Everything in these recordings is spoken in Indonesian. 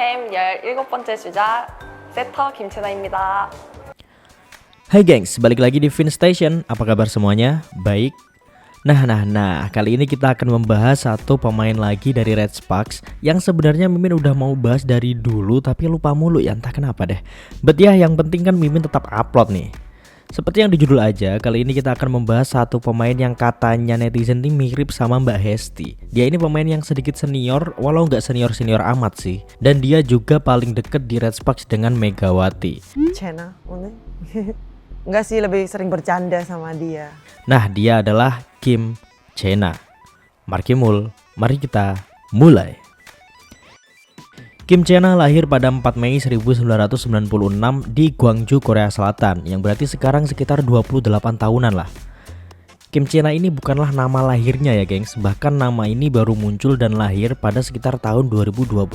캠 17번째 주자 세터 김채나입니다. Hai gengs, balik lagi di Fin Station. Apa kabar semuanya? Baik? Nah, kali ini kita akan membahas satu pemain lagi dari Red Sparks yang sebenarnya Mimin udah mau bahas dari dulu tapi lupa mulu ya, entah kenapa deh. But ya, yang penting kan Mimin tetap upload nih. Seperti yang di judul aja, kali ini kita akan membahas satu pemain yang katanya netizen ini mirip sama Mbak Hesti. Dia ini pemain yang sedikit senior, walau nggak senior-senior amat sih. Dan dia juga paling deket di Red Sparks dengan Megawati. Chena, o늘? Enggak sih, lebih sering bercanda sama dia. Nah, dia adalah Kim Chena. Markimul, mari kita mulai. Kim Chena lahir pada 4 Mei 1996 di Gwangju, Korea Selatan, yang berarti sekarang sekitar 28 tahunan lah. Kim Chena ini bukanlah nama lahirnya ya gengs, bahkan nama ini baru muncul dan lahir pada sekitar tahun 2022.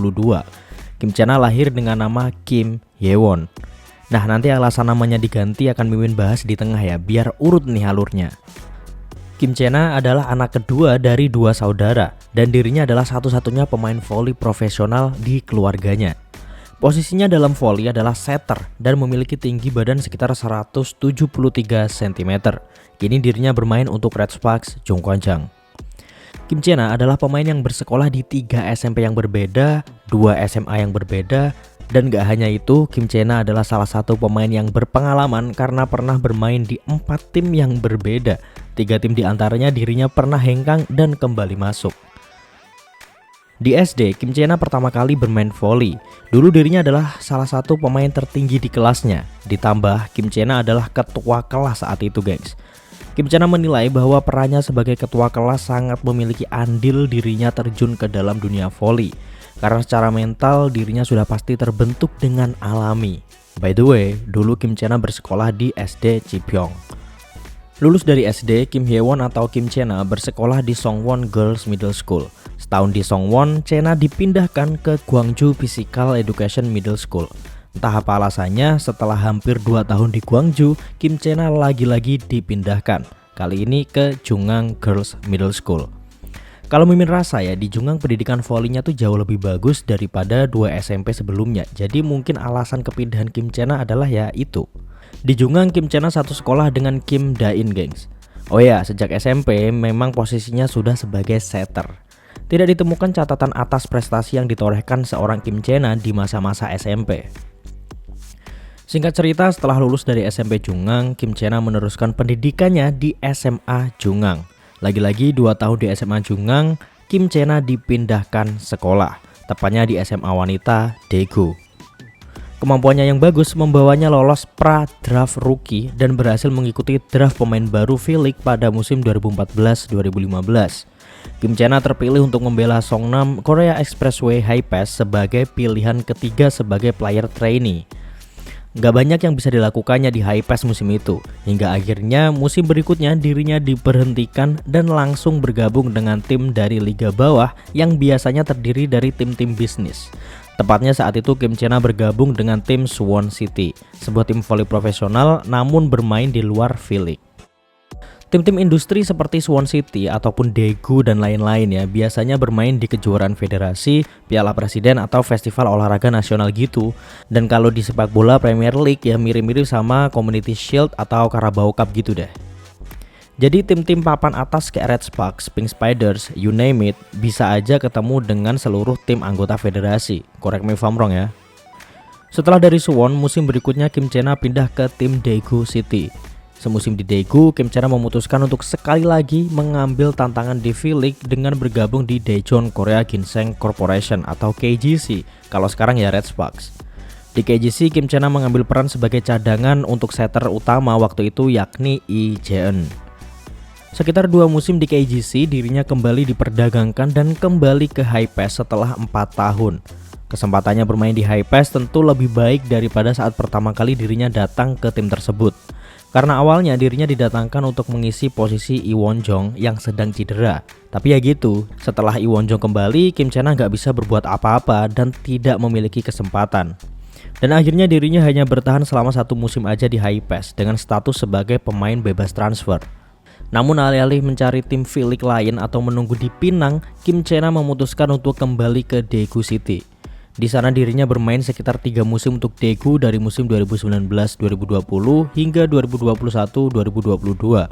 Kim Chena lahir dengan nama Kim Hye-won. Nah, nanti alasan namanya diganti akan Mimin bahas di tengah ya, biar urut nih alurnya. Kim Chena adalah anak kedua dari dua saudara dan dirinya adalah satu-satunya pemain voli profesional di keluarganya. Posisinya dalam voli adalah setter dan memiliki tinggi badan sekitar 173 cm. Kini dirinya bermain untuk Red Sparks Jongkwanjang. Kim Chena adalah pemain yang bersekolah di 3 SMP yang berbeda, 2 SMA yang berbeda. Dan gak hanya itu, Kim Chena adalah salah satu pemain yang berpengalaman karena pernah bermain di 4 tim yang berbeda. 3 tim diantaranya dirinya pernah hengkang dan kembali masuk. Di SD, Kim Chena pertama kali bermain voli. Dulu dirinya adalah salah satu pemain tertinggi di kelasnya. Ditambah, Kim Chena adalah ketua kelas saat itu gengs. Kim Chena menilai bahwa perannya sebagai ketua kelas sangat memiliki andil dirinya terjun ke dalam dunia voli. Karena secara mental dirinya sudah pasti terbentuk dengan alami. By the way, dulu Kim Chena bersekolah di SD Cipyong. Lulus dari SD, Kim Hye-won atau Kim Chena bersekolah di Songwon Girls Middle School. Setahun di Songwon, Chena dipindahkan ke Gwangju Physical Education Middle School. Entah apa alasannya, setelah hampir 2 tahun di Gwangju, Kim Chena lagi-lagi dipindahkan. Kali ini ke Jungang Girls Middle School. Kalau Mimin rasa ya, di Jungang pendidikan volinya tuh jauh lebih bagus daripada 2 SMP sebelumnya. Jadi mungkin alasan kepindahan Kim Chena adalah ya itu. Di Jungang, Kim Chena satu sekolah dengan Kim Da-in gengs. Oh ya, sejak SMP memang posisinya sudah sebagai setter. Tidak ditemukan catatan atas prestasi yang ditorehkan seorang Kim Chena di masa-masa SMP. Singkat cerita, setelah lulus dari SMP Jungang, Kim Chena meneruskan pendidikannya di SMA Jungang. Lagi-lagi 2 tahun di SMA Jungang, Kim Chena dipindahkan sekolah, tepatnya di SMA Wanita Daegu. Kemampuannya yang bagus membawanya lolos pra-draft rookie dan berhasil mengikuti draft pemain baru V-League pada musim 2014-2015. Kim Chena terpilih untuk membela Songnam Korea Expressway High Pass sebagai pilihan ketiga sebagai player trainee. Gak banyak yang bisa dilakukannya di High Pass musim itu, hingga akhirnya musim berikutnya dirinya diberhentikan dan langsung bergabung dengan tim dari Liga Bawah yang biasanya terdiri dari tim-tim bisnis. Tepatnya saat itu Kim Chena bergabung dengan tim Suwon City, sebuah tim voli profesional namun bermain di luar V-League. Tim-tim industri seperti Suwon City ataupun Daegu dan lain-lain ya biasanya bermain di kejuaraan federasi, Piala Presiden atau festival olahraga nasional gitu. Dan kalau di sepak bola Premier League ya mirip-mirip sama Community Shield atau Carabao Cup gitu deh. Jadi tim-tim papan atas kayak Red Sparks, Pink Spiders, you name it, bisa aja ketemu dengan seluruh tim anggota federasi. Correct me if I'm wrong ya. Setelah dari Suwon, musim berikutnya Kim Chena pindah ke tim Daegu City. Semusim di Daegu, Kim Chena memutuskan untuk sekali lagi mengambil tantangan di V-League dengan bergabung di Daejeon Korea Ginseng Corporation atau KGC, kalau sekarang ya Red Sparks. Di KGC, Kim Chena mengambil peran sebagai cadangan untuk setter utama waktu itu yakni Lee Jae-eun. Sekitar 2 musim di KGC, dirinya kembali diperdagangkan dan kembali ke High Pass setelah 4 tahun. Kesempatannya bermain di High Pass tentu lebih baik daripada saat pertama kali dirinya datang ke tim tersebut. Karena awalnya dirinya didatangkan untuk mengisi posisi Lee Won-jong yang sedang cedera. Tapi ya gitu, setelah Lee Won-jong kembali, Kim Chena gak bisa berbuat apa-apa dan tidak memiliki kesempatan. Dan akhirnya dirinya hanya bertahan selama 1 musim aja di High Pass dengan status sebagai pemain bebas transfer. Namun alih-alih mencari tim V-League lain atau menunggu di Pinang, Kim Chena memutuskan untuk kembali ke Daegu City. Di sana dirinya bermain sekitar 3 musim untuk Daegu dari musim 2019-2020 hingga 2021-2022.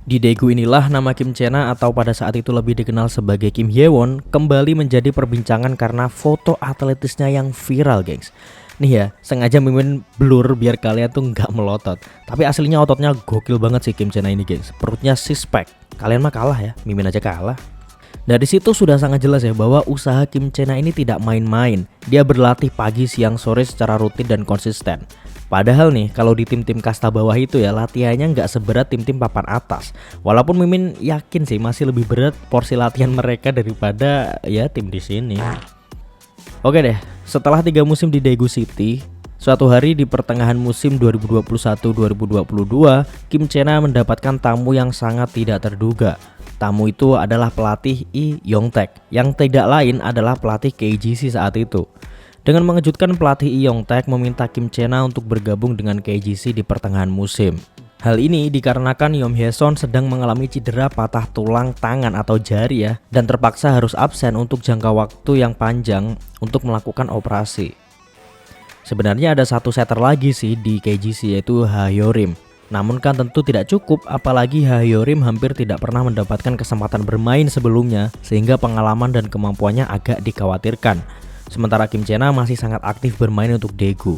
Di Daegu inilah nama Kim Chena atau pada saat itu lebih dikenal sebagai Kim Hye-won kembali menjadi perbincangan karena foto atletisnya yang viral, gengs. Nih ya, sengaja mimin blur biar kalian tuh nggak melotot. Tapi aslinya ototnya gokil banget sih Kim Chena ini, gengs. Perutnya six pack. Kalian mah kalah ya, mimin aja kalah. Dari situ sudah sangat jelas ya bahwa usaha Kim Chena ini tidak main-main. Dia berlatih pagi, siang, sore secara rutin dan konsisten. Padahal nih kalau di tim-tim kasta bawah itu ya latihannya nggak seberat tim-tim papan atas. Walaupun mimin yakin sih masih lebih berat porsi latihan mereka daripada ya tim di sini. Oke deh, setelah 3 musim di Daegu City, suatu hari di pertengahan musim 2021-2022, Kim Chena mendapatkan tamu yang sangat tidak terduga. Tamu itu adalah pelatih Lee Yong-taek yang tidak lain adalah pelatih KGC saat itu. Dengan mengejutkan, pelatih Lee Yong-taek meminta Kim Chena untuk bergabung dengan KGC di pertengahan musim. Hal ini dikarenakan Yom Hye-son sedang mengalami cedera patah tulang tangan atau jari ya, dan terpaksa harus absen untuk jangka waktu yang panjang untuk melakukan operasi. Sebenarnya ada satu setter lagi sih di KGC yaitu Ha Hyo-rim. Namun kan tentu tidak cukup, apalagi Ha Hyo-rim hampir tidak pernah mendapatkan kesempatan bermain sebelumnya sehingga pengalaman dan kemampuannya agak dikhawatirkan. Sementara Kim Chena masih sangat aktif bermain untuk Daegu.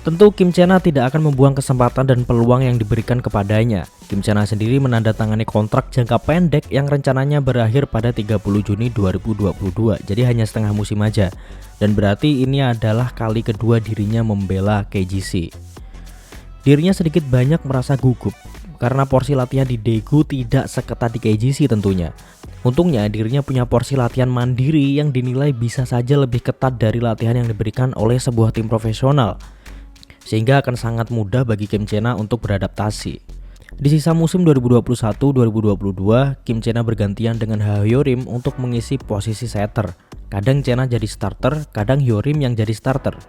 Tentu Kim Chena tidak akan membuang kesempatan dan peluang yang diberikan kepadanya. Kim Chena sendiri menandatangani kontrak jangka pendek yang rencananya berakhir pada 30 Juni 2022. Jadi hanya setengah musim aja. Dan berarti ini adalah kali kedua dirinya membela KGC. Dirinya sedikit banyak merasa gugup karena porsi latihan di Daegu tidak seketat di KGC tentunya. Untungnya dirinya punya porsi latihan mandiri yang dinilai bisa saja lebih ketat dari latihan yang diberikan oleh sebuah tim profesional. Sehingga akan sangat mudah bagi Kim Chena untuk beradaptasi. Di sisa musim 2021-2022, Kim Chena bergantian dengan Ha Hyo-rim untuk mengisi posisi setter. Kadang Chena jadi starter, kadang Hyo-rim yang jadi starter.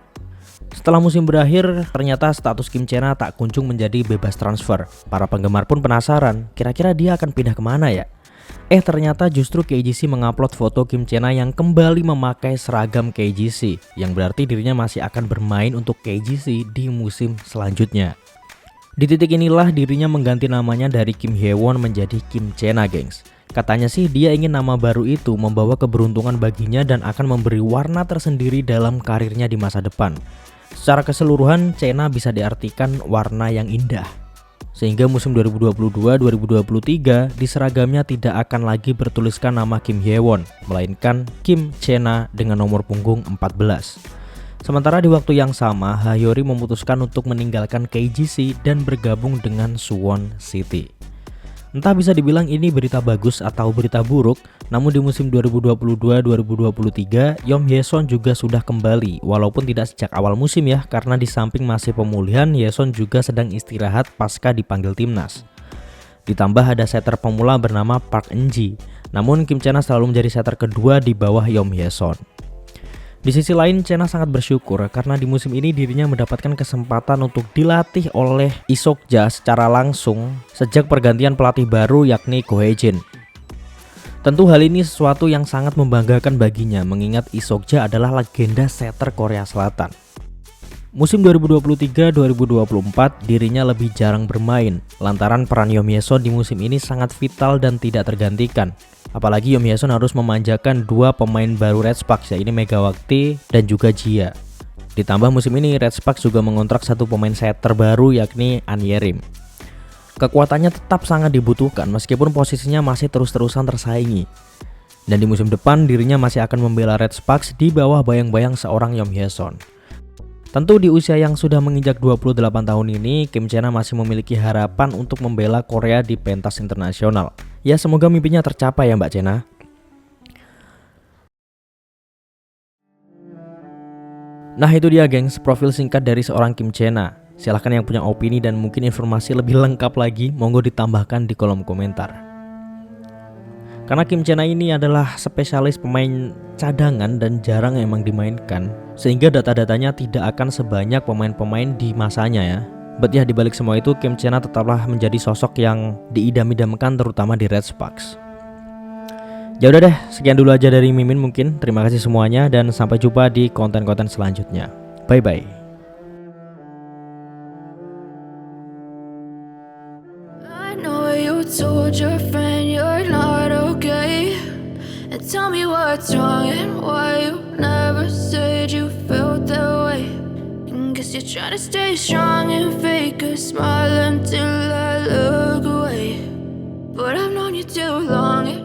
Setelah musim berakhir, ternyata status Kim Chena tak kunjung menjadi bebas transfer. Para penggemar pun penasaran, kira-kira dia akan pindah kemana ya? Ternyata justru KGC mengupload foto Kim Chena yang kembali memakai seragam KGC, yang berarti dirinya masih akan bermain untuk KGC di musim selanjutnya. Di titik inilah dirinya mengganti namanya dari Kim Hye-won menjadi Kim Chena, gengs. Katanya sih dia ingin nama baru itu membawa keberuntungan baginya dan akan memberi warna tersendiri dalam karirnya di masa depan. Secara keseluruhan, Chena bisa diartikan warna yang indah. Sehingga musim 2022-2023 di seragamnya tidak akan lagi bertuliskan nama Kim Hye-won, melainkan Kim Chena dengan nomor punggung 14. Sementara di waktu yang sama, Ha Hyo-rim memutuskan untuk meninggalkan KGC dan bergabung dengan Suwon City. Entah bisa dibilang ini berita bagus atau berita buruk, namun di musim 2022-2023, Yom Hye-son juga sudah kembali, walaupun tidak sejak awal musim ya, karena di samping masih pemulihan, Hye-son juga sedang istirahat pasca dipanggil timnas. Ditambah ada setter pemula bernama Park Eun-ji, namun Kim Chena selalu menjadi setter kedua di bawah Yom Hye-son. Di sisi lain, Chena sangat bersyukur karena di musim ini dirinya mendapatkan kesempatan untuk dilatih oleh Lee Sok-ja secara langsung sejak pergantian pelatih baru yakni Ko Hae-jin. Tentu hal ini sesuatu yang sangat membanggakan baginya mengingat Lee Sok-ja adalah legenda setter Korea Selatan. Musim 2023-2024 dirinya lebih jarang bermain lantaran peran Yom Hye-son di musim ini sangat vital dan tidak tergantikan. Apalagi Yom Hye-son harus memanjakan dua pemain baru Red Sparks, yaitu Megawakti dan juga Jia. Ditambah musim ini Red Sparks juga mengontrak satu pemain setter baru yakni An Ye-rim. Kekuatannya tetap sangat dibutuhkan meskipun posisinya masih terus-terusan tersaingi. Dan di musim depan dirinya masih akan membela Red Sparks di bawah bayang-bayang seorang Yom Hye-son. Tentu di usia yang sudah menginjak 28 tahun ini, Kim Chena masih memiliki harapan untuk membela Korea di pentas internasional. Ya semoga mimpinya tercapai ya Mbak Chena. Nah itu dia gengs, profil singkat dari seorang Kim Chena. Silahkan yang punya opini dan mungkin informasi lebih lengkap lagi, monggo ditambahkan di kolom komentar. Karena Kim Chena ini adalah spesialis pemain cadangan dan jarang emang dimainkan, sehingga data-datanya tidak akan sebanyak pemain-pemain di masanya ya. But ya dibalik semua itu, Kim Chena tetaplah menjadi sosok yang diidam-idamkan terutama di Red Sparks. Ya udah deh, sekian dulu aja dari Mimin mungkin. Terima kasih semuanya dan sampai jumpa di konten-konten selanjutnya. Bye bye. I know you told your friend you're not okay, and tell me what's wrong and why you never said you felt that way. And guess you're trying to stay strong and fake a smile until I look away. But I've known you too long.